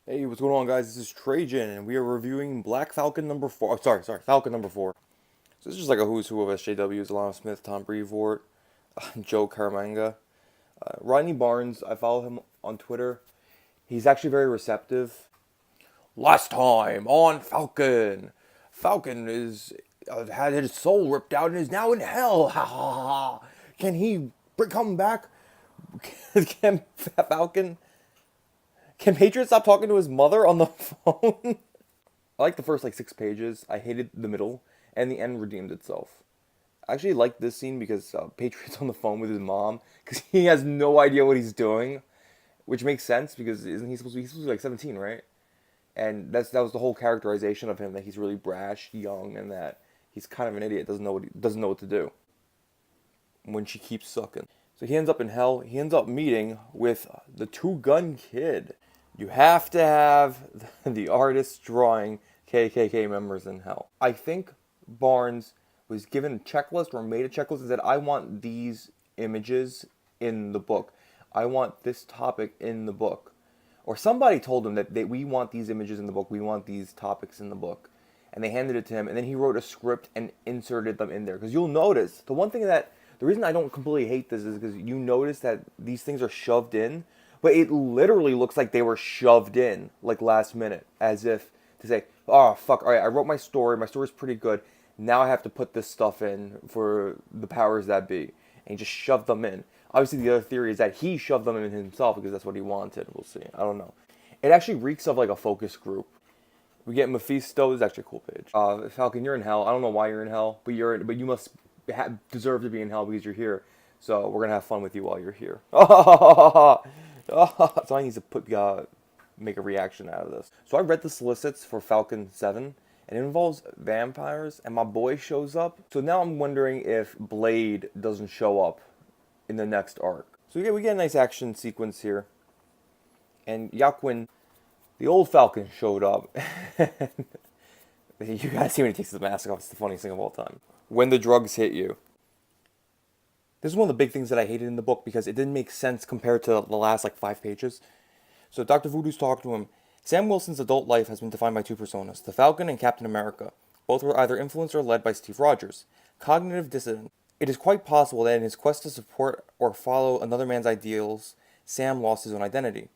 Hey, what's going on, guys? This is Trajan, and we are reviewing Black Falcon number 4. Oh, sorry, Falcon number 4. So this is just like a who's who of SJWs: Alana Smith, Tom Brevoort, Joe Caramanga, Rodney Barnes. I follow him on Twitter. He's actually very receptive. Last time on Falcon, Falcon is had his soul ripped out and is now in hell. Ha ha ha! Can he come back? Can Falcon? Can Patriot stop talking to his mother on the phone? I like the first like 6 pages. I hated the middle, and the end redeemed itself. I actually like this scene because Patriot's on the phone with his mom because he has no idea what he's doing, which makes sense because isn't he supposed to be like 17, right? And that was the whole characterization of him, that he's really brash, young, and that he's kind of an idiot, doesn't know what to do when she keeps sucking. So he ends up in hell. He ends up meeting with the two-gun kid. You have to have the artist drawing KKK members in hell. I think Barnes was given a checklist or made a checklist and said, I want these images in the book. I want this topic in the book. Or somebody told him that we want these images in the book. We want these topics in the book. And they handed it to him. And then he wrote a script and inserted them in there. Because you'll notice, the reason I don't completely hate this is because you notice that these things are shoved in. But it literally looks like they were shoved in, like last minute. As if to say, oh, fuck, alright, I wrote my story. My story's pretty good. Now I have to put this stuff in for the powers that be. And he just shoved them in. Obviously, the other theory is that he shoved them in himself because that's what he wanted. We'll see. I don't know. It actually reeks of like a focus group. We get Mephisto. This is actually a cool page. Falcon, you're in hell. I don't know why you're in hell, but you must deserve to be in hell because you're here. So we're gonna have fun with you while you're here. So I need to make a reaction out of this. So I read the solicits for Falcon 7, and it involves vampires, and my boy shows up. So now I'm wondering if Blade doesn't show up in the next arc. So we get a nice action sequence here. And Yaquin, the old Falcon, showed up. You gotta see when he takes his mask off. It's the funniest thing of all time. When the drugs hit you. This is one of the big things that I hated in the book because it didn't make sense compared to the last like 5 pages. So Dr. Voodoo's talking to him. Sam Wilson's adult life has been defined by 2 personas, the Falcon and Captain America. Both were either influenced or led by Steve Rogers. Cognitive dissonance. It is quite possible that in his quest to support or follow another man's ideals, Sam lost his own identity.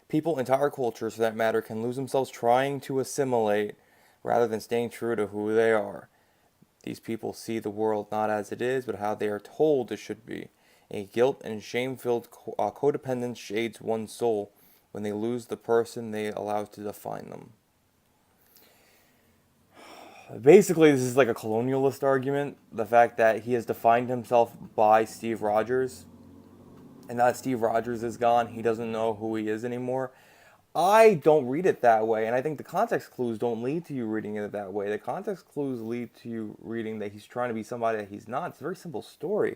People, entire cultures for that matter, can lose themselves trying to assimilate rather than staying true to who they are. These people see the world not as it is, but how they are told it should be. A guilt and shame-filled codependence shades one's soul when they lose the person they allow to define them. Basically, this is like a colonialist argument. The fact that he has defined himself by Steve Rogers, and now that Steve Rogers is gone, he doesn't know who he is anymore. I don't read it that way, and I think the context clues don't lead to you reading it that way. The context clues lead to you reading that he's trying to be somebody that he's not. It's a very simple story.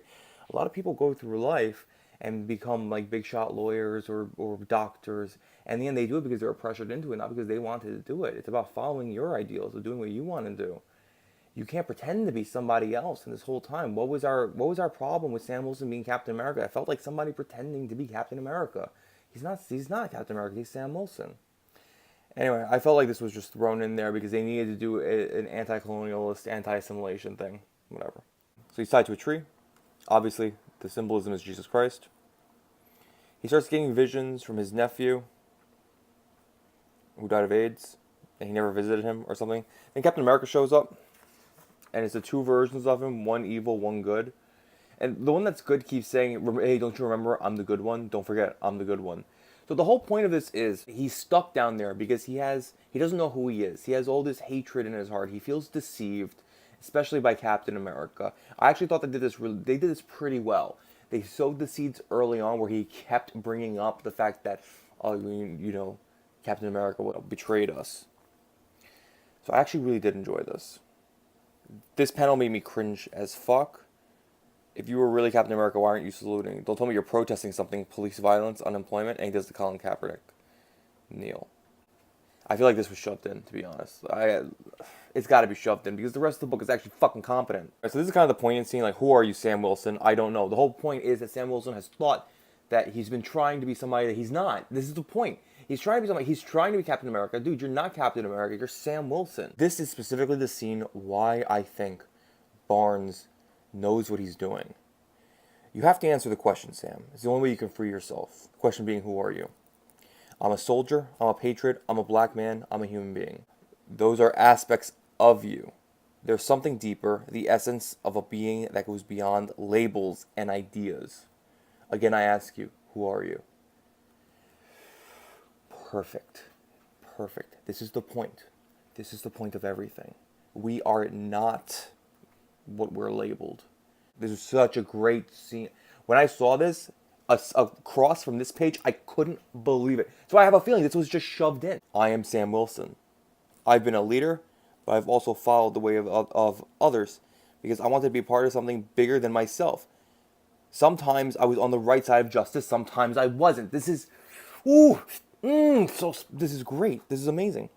A lot of people go through life and become like big shot lawyers or doctors, and in the end they do it because they were pressured into it, not because they wanted to do it. It's about following your ideals of doing what you want to do. You can't pretend to be somebody else. And this whole time, what was our problem with Sam Wilson being Captain America? I felt like somebody pretending to be Captain America. He's not Captain America, he's Sam Wilson. Anyway, I felt like this was just thrown in there because they needed to do an anti-colonialist, anti-assimilation thing. Whatever. So he's tied to a tree. Obviously, the symbolism is Jesus Christ. He starts getting visions from his nephew, who died of AIDS, and he never visited him or something. Then Captain America shows up, and it's the 2 versions of him, one evil, one good. And the one that's good keeps saying, hey, don't you remember, I'm the good one? Don't forget, I'm the good one. So the whole point of this is he's stuck down there because he doesn't know who he is. He has all this hatred in his heart. He feels deceived, especially by Captain America. I actually thought they did this pretty well. They sowed the seeds early on where he kept bringing up the fact that, Captain America betrayed us. So I actually really did enjoy this. This panel made me cringe as fuck. If you were really Captain America, why aren't you saluting? Don't tell me you're protesting something, police violence, unemployment, and he does the Colin Kaepernick kneel. I feel like this was shoved in, to be honest. It's got to be shoved in because the rest of the book is actually fucking competent. So this is kind of the poignant scene, like, who are you, Sam Wilson? I don't know. The whole point is that Sam Wilson has thought that he's been trying to be somebody that he's not. This is the point. He's trying to be something. He's trying to be Captain America. Dude, you're not Captain America. You're Sam Wilson. This is specifically the scene why I think Barnes knows what he's doing. You have to answer the question, Sam. It's the only way you can free yourself. The question being, who are you? I'm a soldier. I'm a patriot. I'm a black man. I'm a human being. Those are aspects of you. There's something deeper, the essence of a being that goes beyond labels and ideas. Again, I ask you, who are you? Perfect. Perfect. This is the point. This is the point of everything. We are not what we're labeled. This is such a great scene. When I saw this, across from this page, I couldn't believe it. So I have a feeling this was just shoved in. I am Sam Wilson. I've been a leader, but I've also followed the way of others because I wanted to be part of something bigger than myself. Sometimes I was on the right side of justice, sometimes I wasn't. This is, this is great. This is amazing.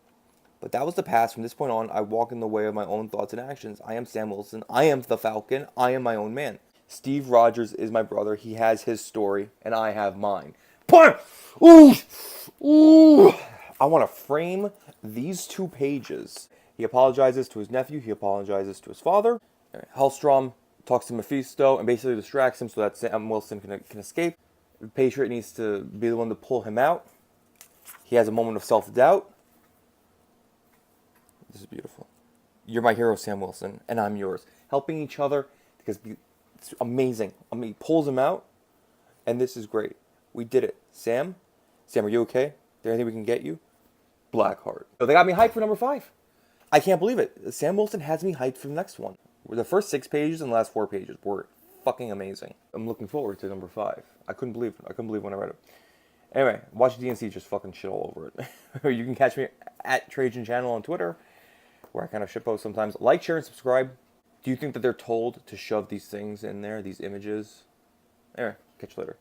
But that was the past. From this point on, I walk in the way of my own thoughts and actions. I am Sam Wilson. I am the Falcon. I am my own man. Steve Rogers is my brother. He has his story, and I have mine. Ooh! I want to frame these 2 pages. He apologizes to his nephew. He apologizes to his father. Hellstrom talks to Mephisto and basically distracts him so that Sam Wilson can escape. The Patriot needs to be the one to pull him out. He has a moment of self-doubt. This is beautiful. You're my hero, Sam Wilson, and I'm yours. Helping each other because it's amazing. I mean, he pulls him out, and this is great. We did it. Sam, are you okay? Is there anything we can get you? Blackheart. So they got me hyped for number 5. I can't believe it. Sam Wilson has me hyped for the next one. The first 6 pages and the last 4 pages were fucking amazing. I'm looking forward to number 5. I couldn't believe it. I couldn't believe when I read it. Anyway, watch DNC just fucking shit all over it. You can catch me at Trajan Channel on Twitter, where I kind of shitpost sometimes. Like, share, and subscribe. Do you think that they're told to shove these things in there, these images? Anyway, catch you later.